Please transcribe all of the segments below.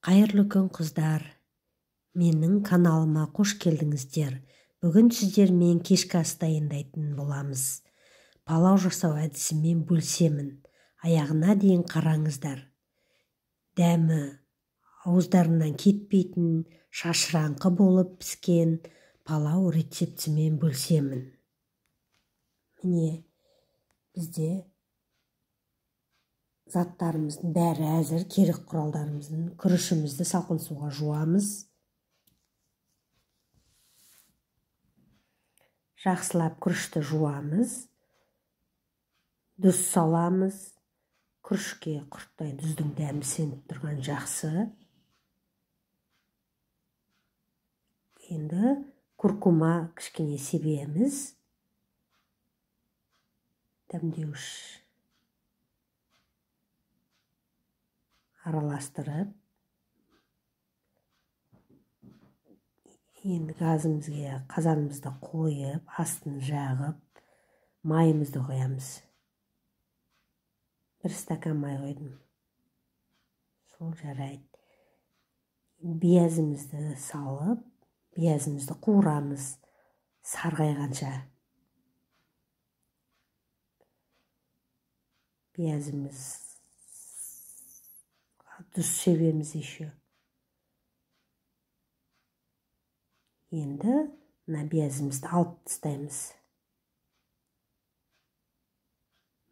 Қайырлы күн қыздар. Менің каналыма қош келдіңіздер. Бүгін сіздермен кешкі ас дайындайтын боламыз. Палау жасау әдісімен бөлісемін. Аяғына дейін қараңыздар. Дәмі ауыздарынан кетпейтін, шашыраңқы болып піскен палау рецептімен бөлісемін. Міне, бізде заттарымыздың бәрі әзір, керек құралдарымыздың. Күрішімізді салқын суға жуамыз. Жақсылап күрішті жуамыз. Тұз саламыз. Күрішке құрттай тұздың дәмі сіңіп тұрған жақсы. Енді куркума кішкене себеміз. Дәмдеуіш араластырып, енді газымызға қазанымызды қойып, астын жағып, майымызды қоямыз. 1 стакан май қойдым. Сол жарайды. Биязымызды салып, биязымызды қуырамыз сарғайғанша. Биязымыз тұз себеміз еще. Енді биязымызды алып тастаймыз.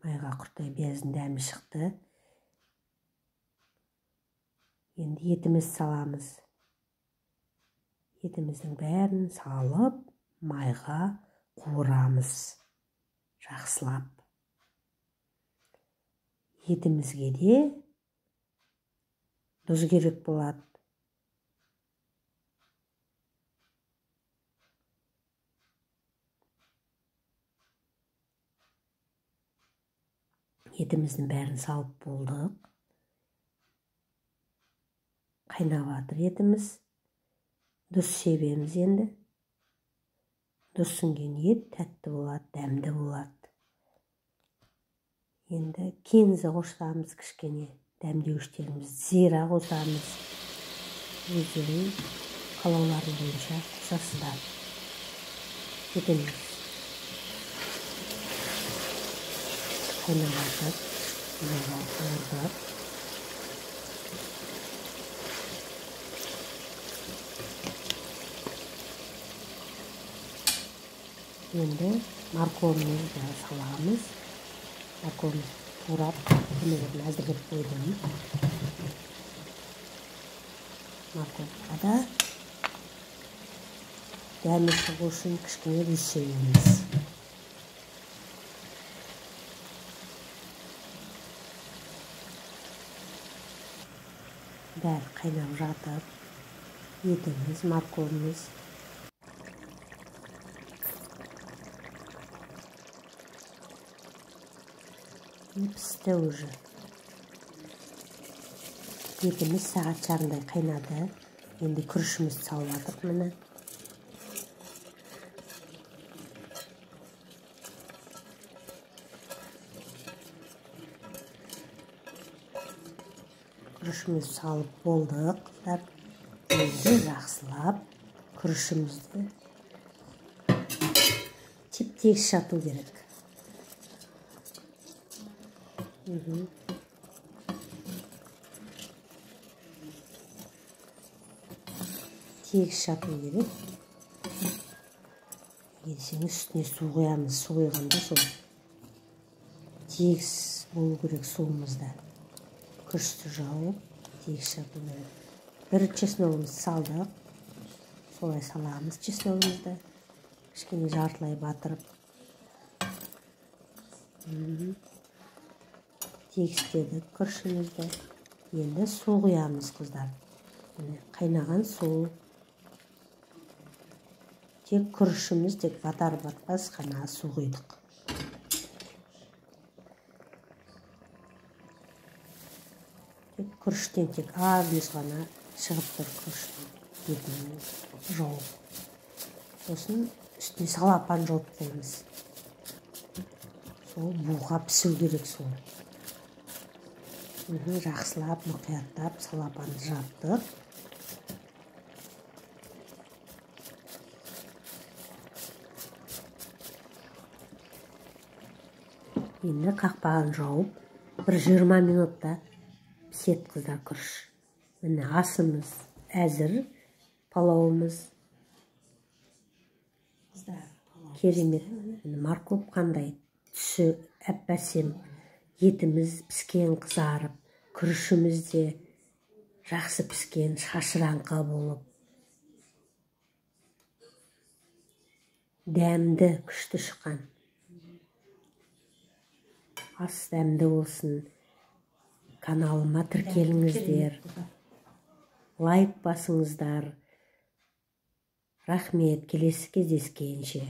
Майға құрттай бияздың дәмі шықты. Енді етіміз саламыз. Етіміздің бәрін салып, майға қуырамыз. Жақсылап. Етімізге де тұз керек болады. Етіміздің бәрін салып болдық. Қайнап жатыр етіміз. Тұз себеміз енді. Тұз сіңген ет тәтті болады, дәмді болады. Енді кензі қосамыз кішкене. Дәмдеуіштеріміз зира қосамыз. Өздерің қалауларың бойынша қосасыздар. Етіміз қайнап жатыр. Майға қуырдық. Енді морковымызды саламыз. Морковымызды турап, көмегін әзірлеп қойдым. Морковқа да дәмі шығу үшін кішкене тұз себеміз. Бәрі қайнап жатып, етіміз, морковымыз. Пісті уже. Етіміз сағат жарымдай қайнады. Енді күрішімізді салып жатырмық міне. Күрішімізді салып болдық. Енді жақсылап күрішімізді теп-тегіс жату керек. Тегіс жату керек. Егер үстіне су қоямыз, су қойғанда сол тегіс болу керек суымызда. Күрішті жауып, тегіс жату керек. Бір чесногымызды салдық. Солай саламыз чесногымызды. Кішкене жартылай батырып. Тегістедік күрішімізді. Енді су құямыз қыздар. Қайнаған су. Тек күрішіміз тек батар-батпас қана су құйдық. Күріштен тек аз ғана шығып тұр күріштен. Бетін жауып. Сосын үстіне салапан жауып қоймыз. Сол буға пісу керек сол. Жақсылап, мұқияттап салапанды жаптық. Енді қақпағын жауып, бір 20 минутта пісет қыздар күріш. Міне асымыз әзір, палауымыз керемет. Морковь қандай түсі әп-әсем, етіміз піскен қызарып, күрішіміз де жақсы піскен, шашыраңқы болып, дәмді, күшті шыққан. Ас дәмді болсын. Каналыма тіркеліңіздер, лайк басыңыздар. Рахмет, келесі кездескенше.